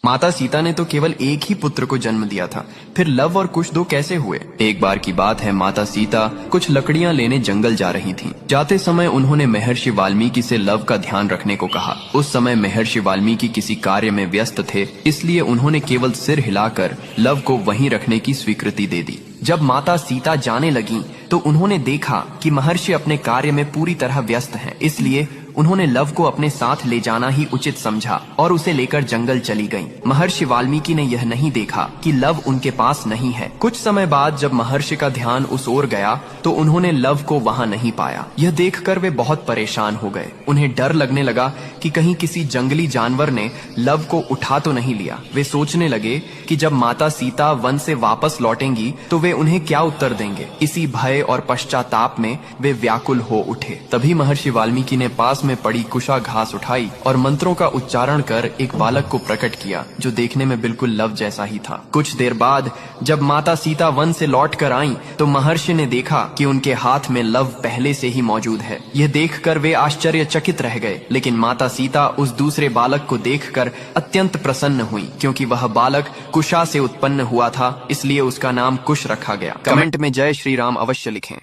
माता सीता ने तो केवल एक ही पुत्र को जन्म दिया था, फिर लव और कुश दो कैसे हुए? एक बार की बात है, माता सीता कुछ लकड़ियां लेने जंगल जा रही थीं। जाते समय उन्होंने महर्षि वाल्मीकि से लव का ध्यान रखने को कहा। उस समय महर्षि वाल्मीकि किसी कार्य में व्यस्त थे, इसलिए उन्होंने केवल सिर हिलाकर लव को वहीं रखने की स्वीकृति दे दी। जब माता सीता जाने लगी तो उन्होंने देखा कि महर्षि अपने कार्य में पूरी तरह व्यस्त हैं, इसलिए उन्होंने लव को अपने साथ ले जाना ही उचित समझा और उसे लेकर जंगल चली गईं। महर्षि वाल्मीकि ने यह नहीं देखा कि लव उनके पास नहीं है। कुछ समय बाद जब महर्षि का ध्यान उस ओर गया तो उन्होंने लव को वहां नहीं पाया। यह देखकर वे बहुत परेशान हो गए। उन्हें डर लगने लगा कि कहीं किसी जंगली जानवर ने लव को उठा तो नहीं लिया। वे सोचने लगे कि जब माता सीता वन से वापस लौटेंगी तो वे उन्हें क्या उत्तर देंगे। इसी भय और पश्चाताप में वे व्याकुल हो उठे। तभी महर्षि वाल्मीकि ने पास में पड़ी कुशा घास उठाई और मंत्रों का उच्चारण कर एक बालक को प्रकट किया, जो देखने में बिल्कुल लव जैसा ही था। कुछ देर बाद जब माता सीता वन से लौट कर आईं, तो महर्षि ने देखा कि उनके हाथ में लव पहले से ही मौजूद है। यह देखकर वे आश्चर्यचकित रह गए, लेकिन माता सीता उस दूसरे बालक को देखकर अत्यंत प्रसन्न हुई, क्योंकि वह बालक कुशा से उत्पन्न हुआ था, इसलिए उसका नाम कुश रखा गया। कमेंट में जय श्री राम अवश्य लिखें।